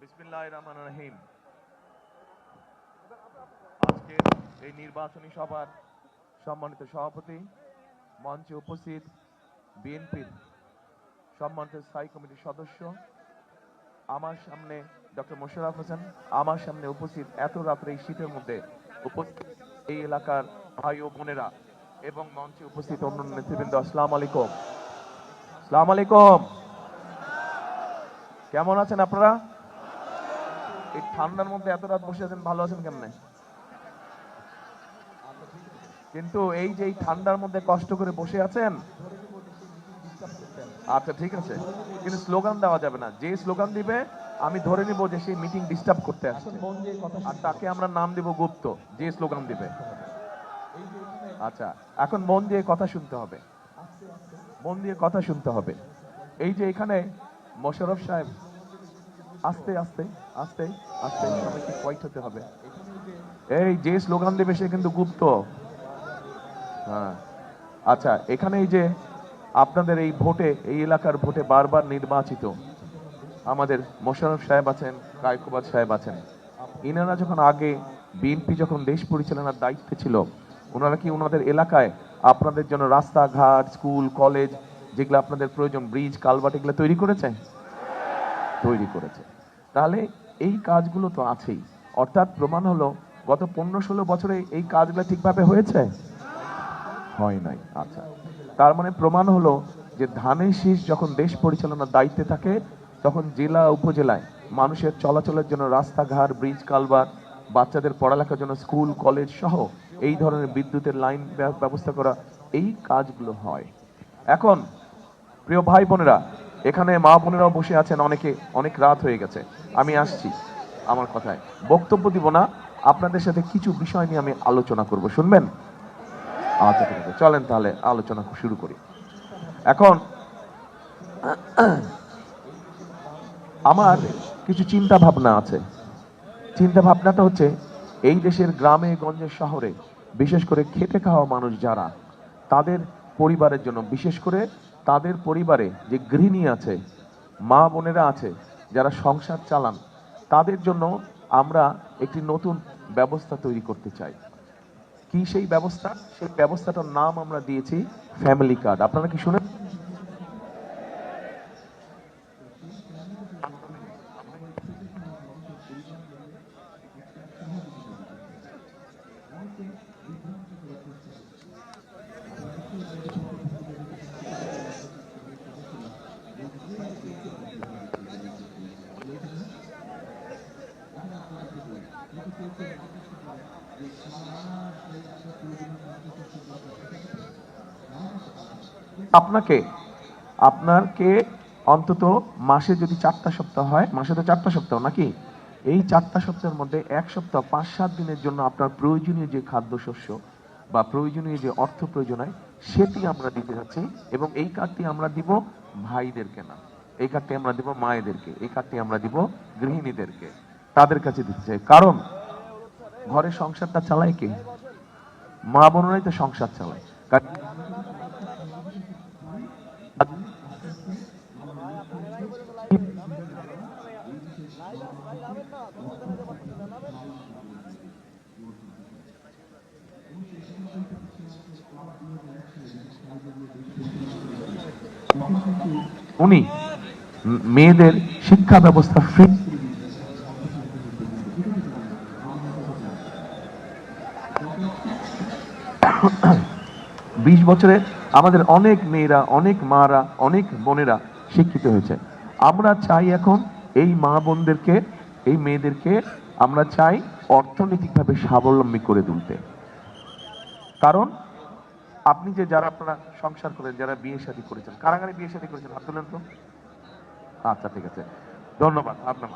বিসমিল্লাহির রহমানির রহিম। আজকের এই নির্বাচনী সভার সম্মানিত সভাপতি, মঞ্চে উপস্থিত বিএনপির সম্মানিত স্থায়ী কমিটির সদস্য, আমার সামনে ডক্টর মোশাররফ হোসেন, আমার সামনে উপস্থিত এত রাত্রে এই শীতের মধ্যে উপস্থিত এই এলাকার ভাই ও বোনেরা এবং মঞ্চে উপস্থিত অন্যান্য নেতৃবৃন্দ, আসসালামু আলাইকুম। আসসালামু আলাইকুম। কেমন আছেন আপনারা? এই ঠান্ডার মধ্যে এত রাত বসে আছেন, ভালো আছেন কেমনে? কিন্তু এই যে এই ঠান্ডার মধ্যে কষ্ট করে বসে আছেন, আচ্ছা ঠিক আছে, কিন্তু স্লোগান দেওয়া যাবে না। যে স্লোগান দিবে আমি ধরে নিব যে সেই মিটিং ডিস্টার্ব করতে আসছে, আর তাকে আমরা নাম দিব গুপ্ত, যে স্লোগান দিবে। আচ্ছা, এখন মন দিয়ে কথা শুনতে হবে, মন দিয়ে কথা শুনতে হবে। এই যে এখানে মোশাররফ সাহেব, আস্তে আস্তে আস্তে আস্তে সবাইকে কোয়াইট হতে হবে। এই যে স্লোগান দেবে সে কিন্তু গুপ্ত। হ্যাঁ, আচ্ছা, এখানে এই যে আপনাদের এই ভোটে, এই এলাকার ভোটে বারবার নির্বাচিত আমাদের মোশাররফ সাহেব আছেন, কায়কোবাদ সাহেব আছেন। ইনারা যখন আগে বিএনপি যখন দেশ পরিচালনার দায়িত্বে ছিল, ওনারা কি ওনাদের এলাকায় আপনাদের জন্য রাস্তাঘাট, স্কুল, কলেজ, যেগুলো আপনাদের প্রয়োজন, ব্রিজ, কালভার্ট, এগুলো তৈরি করেছে? তৈরি করেছে। তাহলে এই কাজগুলো তো আছেই, অর্থাৎ প্রমাণ হলো গত 15-16 বছরে এই কাজগুলো ঠিকভাবে হয়েছে? হয় নাই। আচ্ছা, তার মানে প্রমাণ হলো যে ধানের শীষ যখন দেশ পরিচালনার দায়িত্বে থাকে, তখন জেলা উপজেলায় মানুষের চলাচলের জন্য রাস্তাঘাট, ব্রিজ, কালভার্ট, বাচ্চাদের পড়ালেখার জন্য স্কুল, কলেজ সহ এই ধরনের বিদ্যুতের লাইন ব্যবস্থা করা, এই কাজগুলো হয়। এখন প্রিয় ভাই বোনেরা, এখানে মা বোনেরাও বসে আছেন, অনেকে, অনেক রাত হয়ে গেছে। আমি আসছি আমার কথায়, বক্তব্য দিব না, আপনাদের সাথে কিছু বিষয় নিয়ে আমি আলোচনা করব, শুনবেন? আচ্ছা ঠিক আছে, চলেন তাহলে আলোচনা শুরু করি। এখন আমার কিছু চিন্তা ভাবনা আছে। চিন্তা ভাবনাটা হচ্ছে, এই দেশের গ্রামে গঞ্জে শহরে বিশেষ করে খেটে খাওয়া মানুষ যারা, তাদের পরিবারের জন্য, বিশেষ করে তাদের পরিবারে যে গৃহিণী আছে, মা বোনেরা আছে, যারা সংসার চালান, তাদের জন্য আমরা একটি নতুন ব্যবস্থা তৈরি করতে চাই। কি সেই ব্যবস্থা? সেই ব্যবস্থাটার নাম আমরা দিয়েছি ফ্যামিলি কার্ড। আপনারা কি শুনেন? আপনাকে আপনাকে অন্তত মাসে যদি 4টা সপ্তাহ হয়, মাসে তো 4টা সপ্তাহ নাকি, এই 4টা সপ্তাহের মধ্যে 1 সপ্তাহ 5-7 দিনের জন্য আপনার প্রয়োজনীয় যে খাদ্যশস্য বা প্রয়োজনীয় যে অর্থ প্রয়োজন হয়, সেটি আমরা দিতে যাচ্ছি। এবং এই কার্ডটি আমরা দিব ভাইদেরকে না, এই কার্ডটি আমরা দিব মায়েদেরকে, এই কার্ডটি আমরা দিব গৃহিণীদেরকে, তাদের কাছে দিতে চাই। কারণ ঘরে সংসারটা চালায় কে? মা বোনেরাই তো সংসার চালায়। উনি মেয়েদের শিক্ষা ব্যবস্থা ফ্রি, 20 বছরে আমাদের অনেক মেয়েরা, অনেক মারা, অনেক বোনেরা শিক্ষিত হয়েছে। আমরা চাই এখন এই মা বোনদেরকে, এই মেয়েদেরকে আমরা চাই অর্থনৈতিকভাবে স্বাবলম্বী করে তুলতে। কারণ আপনি যে, যারা আপনারা সংসার করেন, যারা বিয়ে শাদী করেছেন, কারাগারে বিয়ে শাদী করেছেন, হাত তুলেন তো। আচ্ছা ঠিক আছে, ধন্যবাদ আপনার।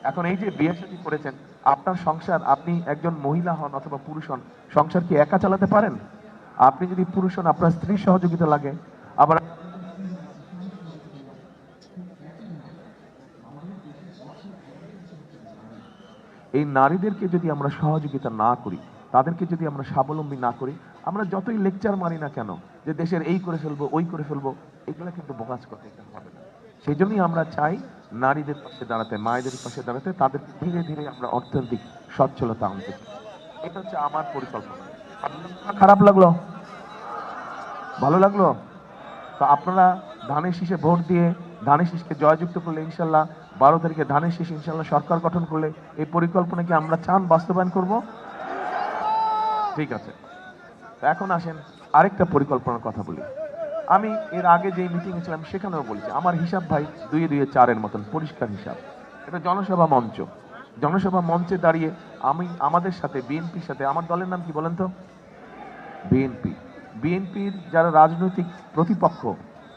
এখন এই যে বিয়ে শাদী করেছেন, আপনার সংসার, আপনি একজন মহিলা হন অথবা পুরুষ হন, সংসার কি একা চালাতে পারেন? আপনি যদি পুরুষ হন, আপনার স্ত্রীর সহযোগিতা লাগে। আবার এই নারীদেরকে যদি আমরা সহযোগিতা না করি, তাদেরকে যদি আমরা স্বাবলম্বী না করি, আমরা যতই লেকচার মারি না কেন যে দেশের এই করে ফেলবো, ওই করে ফেলবো, এগুলো কিন্তু বোগাস কথা, এটা হবে না। সেই জন্যই আমরা চাই নারীদের পাশে দাঁড়াতে, মায়েদের পাশে দাঁড়াতে, তাদের ধীরে ধীরে আমরা অর্থনৈতিক সচ্ছলতা আনতে চাই। এটা হচ্ছে আমার পরিকল্পনা। খারাপ লাগলো? ভালো লাগলো? তো আপনারা ধানের শীষে ভোট দিয়ে ধানের শীষকে জয়যুক্ত করলে ইনশাল্লাহ 12 তারিখে ধানের শীষ ইনশাল্লাহ সরকার গঠন করলে এই পরিকল্পনা কি আমরা চান বাস্তবায়ন করব? ঠিক আছে, এখন আসেন আরেকটা পরিকল্পনার কথা বলি। আমি এর আগে যে মিটিংয়ে ছিলাম সেখানেও বলেছি, আমার হিসাব ভাই 2 2 4 মতন পরিষ্কার হিসাব। এটা জনসভা মঞ্চ, জনসভা মঞ্চে দাঁড়িয়ে আমি আমাদের সাথে বিএনপির সাথে, আমার দলের নাম কি বলেন তো? বিএনপি। বিএনপির যারা রাজনৈতিক প্রতিপক্ষ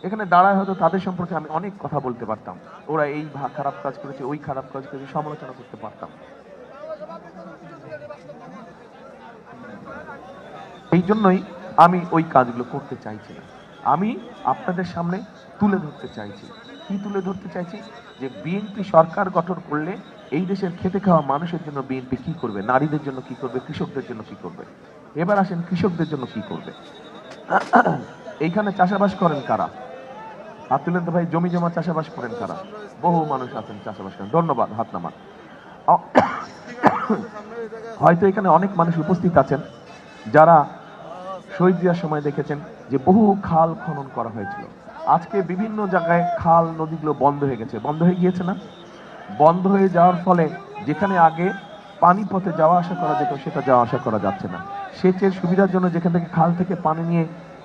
এখানে দাঁড়ায়, হয়তো তাদের সম্পর্কে আমি অনেক কথা বলতে পারতাম, ওরা এই খারাপ কাজ করেছে, ওই খারাপ কাজ করেছে, সমালোচনা করতে পারতাম। এই জন্যই আমি ওই কাজগুলো করতে চাইছি না। আমি আপনাদের সামনে তুলে ধরতে চাইছি। কি তুলে ধরতে চাইছি? যে বিএনপি সরকার গঠন করলে এই দেশের খেটে খাওয়া মানুষের জন্য বিএনপি কি করবে, নারীদের জন্য কি করবে, কৃষকদের জন্য কি করবে। এবার আসেন কৃষকদের জন্য কি করবে। এইখানে চাষাবাস করেন কারা? হাত তুলেন তো ভাই। জমি জমা চাষাবাস করেন কারা? বহু মানুষ আছেন চাষাবাস করেন, ধন্যবাদ, হাত নামান। হয়তো এখানে অনেক মানুষ উপস্থিত আছেন যারা শহীদ জিয়ার সময় দেখেছেন যে বহু খাল খনন করা হয়েছিল। আজকে বিভিন্ন জায়গায় খাল নদীগুলো বন্ধ হয়ে গেছে, বন্ধ হয়ে গিয়েছে না? বন্ধ হয়ে যাওয়ার ফলে যেখানে আগে পানি পথে যাওয়া আসা করা যেত সেটা যাওয়া আসা করা যাচ্ছে না। সেচের সুবিধার জন্য যেখান থেকে খাল থেকে পানি নিয়ে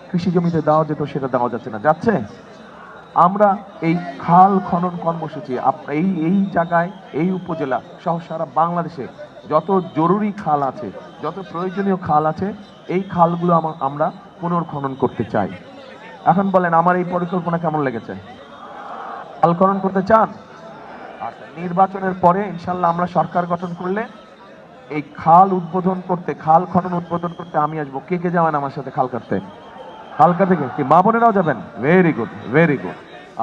কৃষি জমিতে দেওয়া যেত সেটা দেওয়া যাচ্ছে না, যাচ্ছে। আমরা এই খাল খনন কর্মসূচি এই এই জায়গায়, এই উপজেলা সহ সারা বাংলাদেশে যত জরুরি খাল আছে, যত প্রয়োজনীয় খাল আছে, এই খালগুলো আমরা পুনর্খনন করতে চাই। এখন বলেন আমার এই পরিকল্পনা কেমন লেগেছে? খাল খনন করতে চান? আচ্ছা, নির্বাচনের পরে ইনশাল্লাহ আমরা সরকার গঠন করলে এই খাল উদ্বোধন করতে, খাল খনন উদ্বোধন করতে আমি আসবো। কে কে যাবেন আমার সাথে খাল কাটতে? খাল কাটতে কি মা বোনেরাও যাবেন? Very good, very good.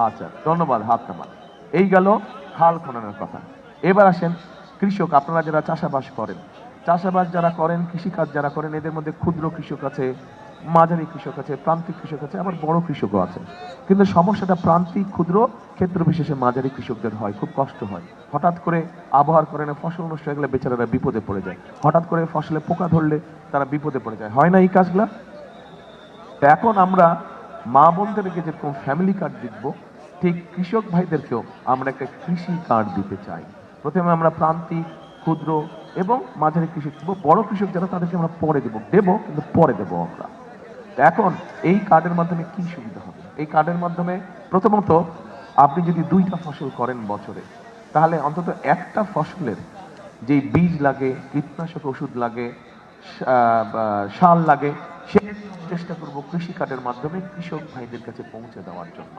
আচ্ছা, ধন্যবাদ, হাত নামান। এই গেল খাল খননের কথা। এবার আসেন কৃষক, আপনারা যারা চাষাবাস করেন, চাষাবাস যারা করেন, কৃষিকাজ যারা করেন, এদের মধ্যে ক্ষুদ্র কৃষক আছে, মাঝারি কৃষক আছে, প্রান্তিক কৃষক আছে, আবার বড় কৃষকও আছে। কিন্তু সমস্যাটা প্রান্তিক, ক্ষুদ্র, ক্ষেত্র বিশেষে মাঝারি কৃষকদের হয়, খুব কষ্ট হয়। হঠাৎ করে আবহাওয়ার কারণে ফসল নষ্ট হয়ে গেলে বেচারারা বিপদে পড়ে যায়। হঠাৎ করে ফসলে পোকা ধরলে তারা বিপদে পড়ে যায়, হয় না এই কাজগুলা? এখন আমরা মা বোনদেরকে যেরকম ফ্যামিলি কার্ড দিব, ঠিক কৃষক ভাইদেরকেও আমরা একটা কৃষি কার্ড দিতে চাই। প্রথমে আমরা প্রান্তিক, ক্ষুদ্র এবং মাঝারি কৃষক দেবো, বড় কৃষক যারা তাদেরকে আমরা পরে দেবো, কিন্তু পরে দেবো আমরা। এখন এই কার্ডের মাধ্যমে কি সুবিধা হবে? এই কার্ডের মাধ্যমে প্রথমত আপনি যদি 2টা ফসল করেন বছরে, তাহলে অন্তত একটা ফসলের যে বীজ লাগে, কীটনাশক ওষুধ লাগে, সার লাগে, সে চেষ্টা করব কৃষি কার্ডের মাধ্যমে কৃষক ভাইদের কাছে পৌঁছে দেওয়ার জন্য।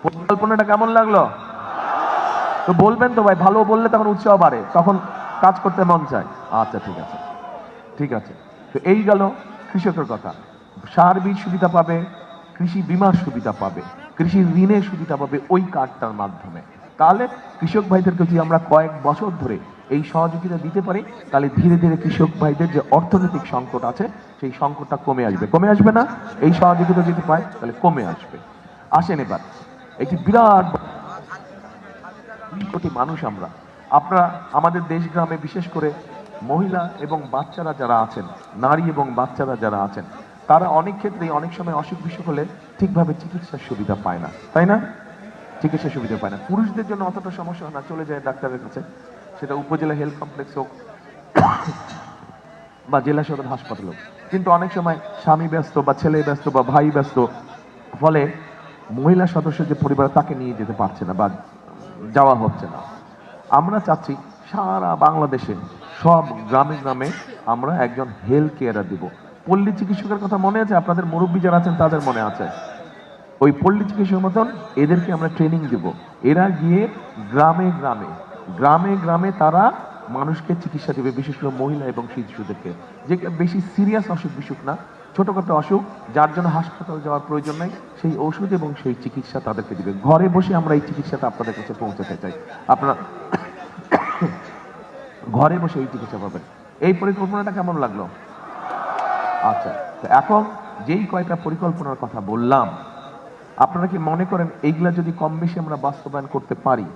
পরিকল্পনাটা কেমন লাগলো? তো বলবেন তো ভাই, ভালো বললে তখন উৎসাহ বাড়ে, তখন কাজ করতে মন চায়। আচ্ছা, ঠিক আছে, ঠিক আছে। তো এই গেল কৃষকের কথা। সার বীজ সুবিধা পাবে, কৃষি বীমার সুবিধা পাবে, কৃষি ঋণের সুবিধা পাবে ওই কার্ডটার মাধ্যমে। তাহলে কৃষক ভাইদেরকে যদি আমরা কয়েক বছর ধরে এই সহযোগিতা দিতে পারি, তাহলে ধীরে ধীরে কৃষক ভাইদের যে অর্থনৈতিক সংকট আছে সেই সংকটটা কমে আসবে। কমে আসবে না? এই সহযোগিতা যদি পায় তাহলে কমে আসবে। আসেন এবার একটি বিরাট কোটি মানুষ আমরা, আপনারা আমাদের দেশ গ্রামে বিশেষ করে মহিলা এবং বাচ্চারা যারা আছেন, নারী এবং বাচ্চারা যারা আছেন, তারা অনেক ক্ষেত্রেই অনেক সময় অসুখ বিসুখ হলে ঠিকভাবে চিকিৎসার সুবিধা পায় না, তাই না? চিকিৎসার সুবিধা পায় না। পুরুষদের জন্য অতটা সমস্যা হয় না, চলে যায় ডাক্তারের কাছে, সেটা উপজেলা হেলথ কমপ্লেক্স হোক বা জেলা সদর হাসপাতাল হোক। কিন্তু অনেক সময় স্বামী ব্যস্ত বা ছেলে ব্যস্ত বা ভাই ব্যস্ত, ফলে মহিলা সদস্য যে পরিবার তাকে নিয়ে যেতে পারছে না বা যাওয়া হচ্ছে না। আমরা চাচ্ছি সারা বাংলাদেশে সব গ্রামে গ্রামে আমরা একজন হেলথ কেয়ারার দিব। পল্লী চিকিৎসকের কথা মনে আছে? আপনাদের মুরব্বী যারা আছেন তাদের মনে আছে? ওই পল্লী চিকিৎসক মতন এদেরকে আমরা ট্রেনিং দেব। এরা গিয়ে গ্রামে গ্রামে, গ্রামে গ্রামে তারা মানুষকে চিকিৎসা দেবে, বিশেষ করে মহিলা এবং শিশুদেরকে, যে বেশি সিরিয়াস অসুখ বিসুখ না, ছোটখাটো অসুখ যার জন্য হাসপাতাল যাওয়ার প্রয়োজন নাই, সেই ওষুধ এবং সেই চিকিৎসা তাদেরকে দিবে। ঘরে বসে আমরা এই চিকিৎসাটা আপনাদের কাছে পৌঁছাতে চাই। আপনারা ঘরে বসে এই চিকিৎসা পাবেন। এই পরিকল্পনাটা কেমন লাগলো? আচ্ছা, এখন যেই কয়টা পরিকল্পনার কথা বললাম, আপনারা কি মনে করেন এইগুলা যদি কম বেশি আমরা বাস্তবায়ন করতে পারি,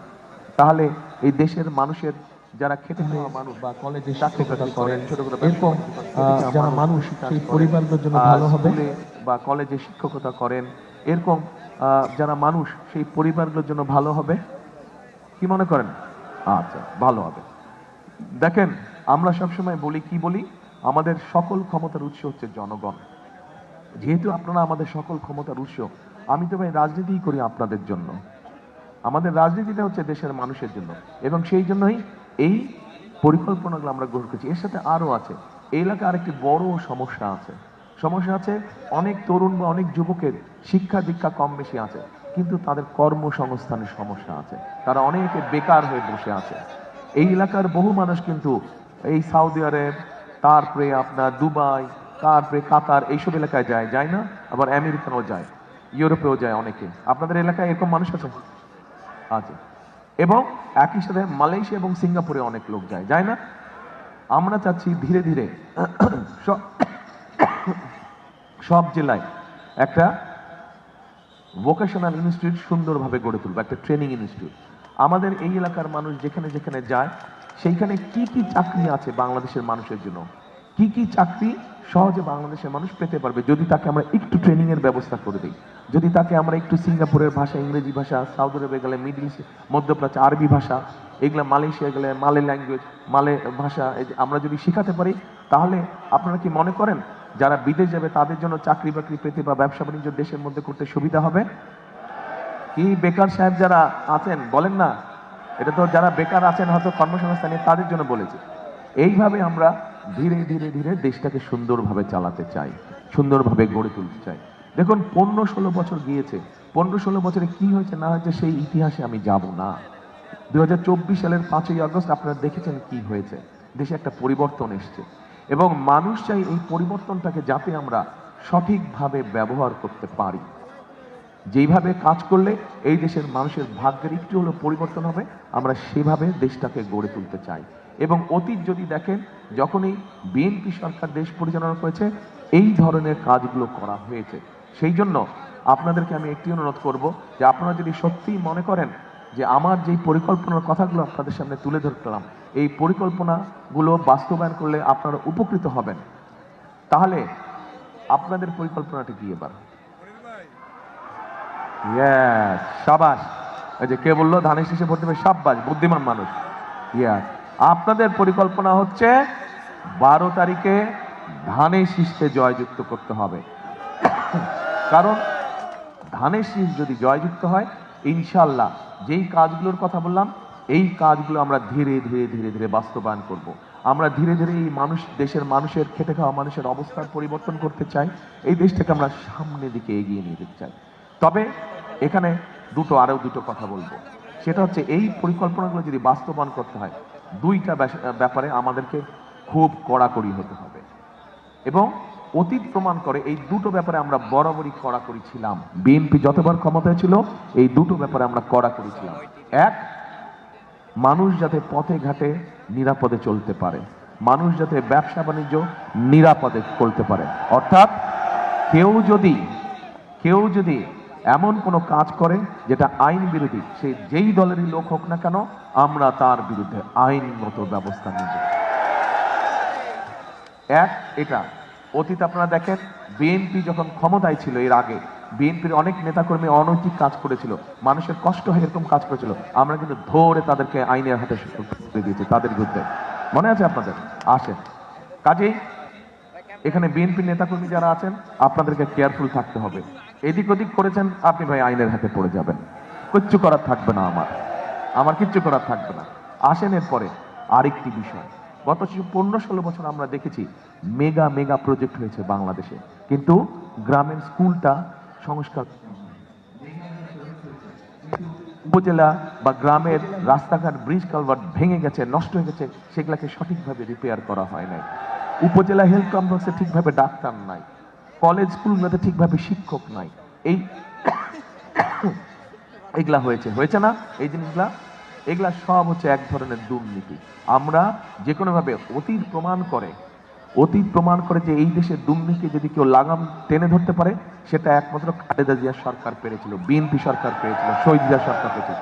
তাহলে এই দেশের মানুষের যারা খেটে খাওয়া মানুষ বা কলেজে চাকরি শিক্ষকতা বাকরি করেন, ছোটখাটো এরকম যারা মানুষ সেই পরিবারদের জন্য ভালো হবে, স্কুলে বা কলেজে শিক্ষকতা করেন, এরকম যারা মানুষ সেই পরিবারগুলোর জন্য ভালো হবে, কি মনে করেন? আচ্ছা, ভালো হবে। দেখেন, আমরা সবসময় বলি, কি বলি, আমাদের সকল ক্ষমতার উৎস হচ্ছে জনগণ। যেহেতু আপনারা আমাদের সকল ক্ষমতার উৎস, আমি তো ভাই রাজনীতিই করি আপনাদের জন্য। আমাদের রাজনীতিটা হচ্ছে দেশের মানুষের জন্য, এবং সেই জন্যই এই পরিকল্পনাগুলো আমরা গ্রহণ করছি। এর সাথে আরো আছে, এই এলাকায় আরেকটি বড় সমস্যা আছে। সমস্যা আছে, অনেক তরুণ বা অনেক যুবকের শিক্ষা দীক্ষা কম বেশি আছে, কিন্তু তাদের কর্মসংস্থানের সমস্যা আছে। তারা অনেকে বেকার হয়ে বসে আছে। এই এলাকার বহু মানুষ কিন্তু এই সৌদি আরব, তারপরে আপনার দুবাই, তারপরে কাতার, এইসব এলাকায় যায় না? আবার আমেরিকানও যায়, ইউরোপেও যায় অনেকে। আপনাদের এলাকায় এরকম মানুষ আছে? আছে। এবং একই সাথে মালয়েশিয়া এবং সিঙ্গাপুরে অনেক লোক যায় না? আমরা চাচ্ছি ধীরে ধীরে সব জেলায় একটা ভোকেশনাল ইনস্টিটিউট সুন্দরভাবে গড়ে তুলবো, একটা ট্রেনিং ইনস্টিটিউট। আমাদের এই এলাকার মানুষ যেখানে যেখানে যায়, সেইখানে কি কি চাকরি আছে বাংলাদেশের মানুষের জন্য, কি কি চাকরি সহজে বাংলাদেশের মানুষ পেতে পারবে যদি তাকে আমরা একটু ট্রেনিং এর ব্যবস্থা করে দিই, যদি তাকে আমরা একটু সিঙ্গাপুরের ভাষা, ইংরেজি ভাষা, সৌদি আরবে গেলে মিডল ইস্ট, মধ্যপ্রাচ্য আরবি ভাষা, এগুলা মালয়েশিয়া গেলে মালে ল্যাঙ্গুয়েজ, মালে ভাষা আমরা যদি শেখাতে পারি, তাহলে আপনারা কি মনে করেন যারা বিদেশ যাবে তাদের জন্য চাকরি বাকরি পেতে বা ব্যবসা বাণিজ্য দেশের মধ্যে করতে সুবিধা হবে? কি বেকার সাহেব যারা আছেন বলেন না, এটা তো যারা বেকার আছেন হয়তো কর্মসংস্থানে, তাদের জন্য বলেছি। এইভাবে আমরা ধীরে ধীরে ধীরে দেশটাকে সুন্দরভাবে চালাতে চাই, সুন্দরভাবে গড়ে তুলতে চাই। দেখুন, 15-16 বছর গিয়েছে, 15-16 বছরে কি হয়েছে না হয়েছে সেই ইতিহাসে আমি যাব না। 2024 সালের 5ই আগস্ট আপনারা দেখেছেন কি হয়েছে, দেশে একটা পরিবর্তন এসছে, এবং মানুষ চাই এই পরিবর্তনটাকে যাতে আমরা সঠিকভাবে ব্যবহার করতে পারি। যেইভাবে কাজ করলে এই দেশের মানুষের ভাগ্যের একটু হলো পরিবর্তন হবে, আমরা সেভাবে দেশটাকে গড়ে তুলতে চাই। এবং অতীত যদি দেখেন, যখনই বিএনপি সরকার দেশ পরিচালনা করেছে, এই ধরনের কাজগুলো করা হয়েছে। সেই জন্য আপনাদেরকে আমি একটি অনুরোধ করব যে আপনারা যদি সত্যিই মনে করেন যে আমার যেই পরিকল্পনার কথাগুলো আপনাদের সামনে তুলে ধরলাম, এই পরিকল্পনাগুলো বাস্তবায়ন করলে আপনারা উপকৃত হবেন, তাহলে আপনাদের পরিকল্পনাটা কি এবার? ইয়েস, সাবাস। এই যে কে বললো ধানের শীষে ভোট দেবে, সাব্বাস, বুদ্ধিমান মানুষ। ইয়েস, আপনাদের পরিকল্পনা হচ্ছে 12 তারিখে ধানের শীষকে জয়যুক্ত করতে হবে। কারণ ধানের শীষ যদি জয়যুক্ত হয়, ইনশাল্লাহ যেই কাজগুলোর কথা বললাম, এই কাজগুলো আমরা ধীরে ধীরে ধীরে ধীরে বাস্তবায়ন করব। আমরা ধীরে ধীরে এই মানুষ, দেশের মানুষের, খেটে খাওয়া মানুষের অবস্থার পরিবর্তন করতে চাই। এই দেশটাকে আমরা সামনের দিকে এগিয়ে নিয়ে যেতে চাই। তবে এখানে আরো দুটো কথা বলবো, সেটা হচ্ছে এই পরিকল্পনাগুলো যদি বাস্তবায়ন করতে হয়, দুইটা ব্যাপারে আমাদেরকে খুব কড়াকড়ি হতে হবে। এবং অতীত প্রমাণ করে এই দুটো ব্যাপারে আমরা বরাবরই কড়াকড়ি ছিলাম। বিএনপি যতবার ক্ষমতায় ছিল, এই দুটো ব্যাপারে আমরা কড়াকড়ি ছিলাম। এক, মানুষ যাতে পথে ঘাটে নিরাপদে চলতে পারে, মানুষ যাতে ব্যবসা বাণিজ্য নিরাপদে করতে পারে। অর্থাৎ কেউ যদি এমন কোনো কাজ করে যেটা আইন বিরোধী, সে যেই দলেরই লোক হোক না কেন, আমরা তার বিরুদ্ধে আইনগত ব্যবস্থা নিব। এক, এটা অতীত আপনারা দেখেন, বিএনপি যখন ক্ষমতায় ছিল, এর আগে বিএনপির অনেক নেতাকর্মী অনৈতিক কাজ করেছিল, মানুষের কষ্ট হয় এরকম কাজ করেছিল, আমরা কিন্তু ধরে তাদেরকে আইনের হাতে তুলে দিয়েছি, তাদের বিরুদ্ধে। মনে আছে আপনাদের? আসেন, কাজেই এখানে বিএনপির নেতাকর্মী যারা আছেন, আপনাদেরকে কেয়ারফুল থাকতে হবে। এদিক ওদিক করেছেন আপনি ভাই আইনের হাতে পড়ে যাবেন, কিচ্ছু করার থাকবে না, আমার কিচ্ছু করার থাকবে না। আসেন, এরপরে আরেকটি বিষয়, গত 15-16 বছর আমরা দেখেছি মেগা প্রজেক্ট হয়েছে বাংলাদেশে, কিন্তু গ্রামের স্কুলটা সংস্কার, উপজেলা বা গ্রামের রাস্তাঘাট, ব্রিজ কালভার্ট ভেঙে গেছে, নষ্ট হয়ে গেছে, সেগুলাকে সঠিকভাবে রিপেয়ার করা হয় নাই। উপজেলা হেলথ কমপ্লেক্সে ঠিকভাবে ডাক্তার নাই, কলেজ স্কুলগুলোতে ঠিকভাবে শিক্ষক নাই। এগুলা হয়েছে না? এই জিনিসগুলা, এগুলা সব হচ্ছে এক ধরনের দুর্নীতি। আমরা যে কোনো ভাবে অতীত প্রমাণ করে অতীত প্রমাণ করে যে এই দেশের দুর্নীতি যদি কেউ লাগাম টেনে ধরতে পারে, সেটা একমাত্র খালেদা জিয়া সরকার পেরেছিল, বিএনপি সরকার পেরেছিল, শহীদ জিয়া সরকার পেরেছিল।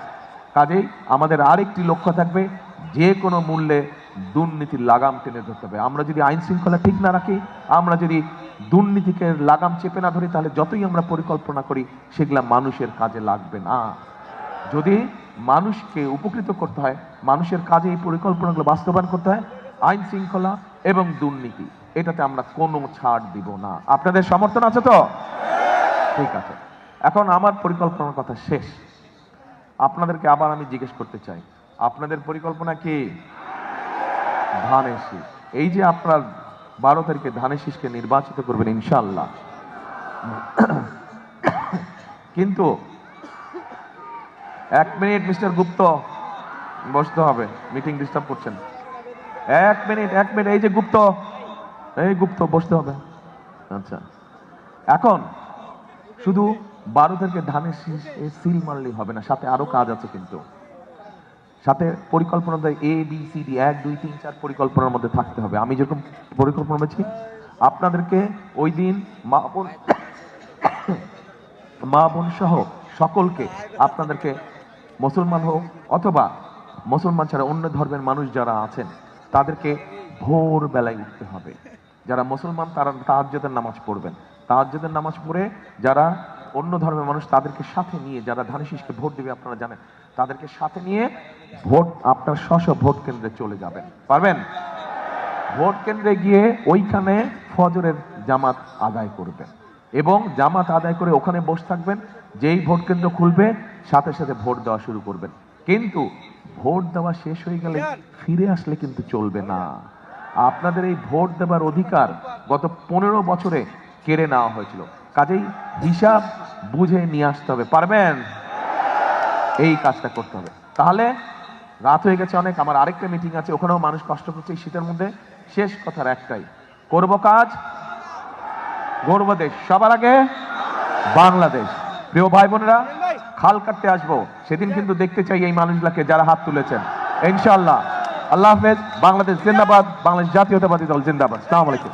কাজেই আমাদের আরেকটি লক্ষ্য থাকবে, যে কোনো মূল্যে দুর্নীতির লাগাম টেনে ধরতে হবে। আমরা যদি আইন শৃঙ্খলা ঠিক না রাখি, আমরা যদি দুর্নীতিকে লাগাম চেপে না ধরি, তাহলে যতই আমরা পরিকল্পনা করি সেগুলা মানুষের কাজে লাগবে না। যদি মানুষকে উপকৃত করতে হয়, মানুষের কাজে এই পরিকল্পনাগুলো বাস্তবায়ন করতে হয়, আইন শৃঙ্খলা এবং দুর্নীতি, এটাতে আমরা কোনো ছাড় দিব না। আপনাদের সমর্থন আছে তো? ঠিক আছে, এখন আমার পরিকল্পনার কথা শেষ। আপনাদেরকে আবার আমি জিজ্ঞেস করতে চাই, আপনাদের পরিকল্পনা কি? ধানের শীষ। এই যে আপনার 12 তারিখে ধানের শীষকে নির্বাচিত করবেন ইনশাআল্লাহ, কিন্তু 1 মিনিট মিস্টার গুপ্ত, বসতে হবে, মিটিং ডিস্টার্ব করছেন। 1 মিনিট, এই যে গুপ্ত, এই গুপ্ত, বসতে হবে। আচ্ছা, এখন শুধু 12 তারিখে ধানের শীষ সিল মারলেই হবে না, সাথে আরো কাজ আছে। কিন্তু সাথে পরিকল্পনা দেয় ABCD 1 2 3 4 পরিকল্পনার মধ্যে থাকতে হবে। আমি যেরকম পরিকল্পনা বলছি, আপনাদেরকে ওই দিন মা বোন সহ সকলকে, আপনাদেরকে মুসলমান হোক অথবা মুসলমান ছাড়া অন্য ধর্মের মানুষ যারা আছেন, তাদেরকে ভোর বেলায় উঠতে হবে। যারা মুসলমান তারা তাহাজ্জুদের নামাজ পড়বেন, তাহাজ্জুদের নামাজ পড়ে যারা অন্য ধর্মের মানুষ তাদেরকে সাথে নিয়ে, যারা ধানের শীষকে ভোট দিবে আপনারা জানেন, তাদেরকে সাথে নিয়ে ভোট, আপনার স্ব ভোট কেন্দ্রে চলে যাবেন। পারবেন? ভোট কেন্দ্রে গিয়ে ওইখানে ফজরের জামাত আদায় করবেন এবং জামাত আদায় করে ওখানে বসে থাকবেন। যেই ভোট কেন্দ্র খুলবে সাথে সাথে ভোট দেওয়া শুরু করবেন। কিন্তু ভোট দেওয়া শেষ হয়ে গেলে ফিরে আসলে কিন্তু চলবে না। আপনাদের এই ভোট দেওয়ার অধিকার গত 15 বছরে কেড়ে নেওয়া হয়েছিল। কাজেই হিসাব বুঝে নিয়ে আসতে হবে। পারবেন? এই কাজটা করতে হবে। তাহলে রাত হয়ে গেছে অনেক, আমার আরেকটা মিটিং আছে, ওখানেও মানুষ কষ্ট করছে এই শীতের মধ্যে। শেষ কথার একটাই, করব কাজ, গড়ব দেশ, সবার আগে বাংলাদেশ। প্রিয় ভাই বোনেরা, খাল কাটতে আসবো সেদিন কিন্তু দেখতে চাই এই মানুষগুলোকে যারা হাত তুলেছেন, ইনশাআল্লাহ। আল্লাহ হাফেজ। বাংলাদেশ জিন্দাবাদ, বাংলাদেশ জাতীয়তাবাদী দল জিন্দাবাদ। আসসালামু আলাইকুম।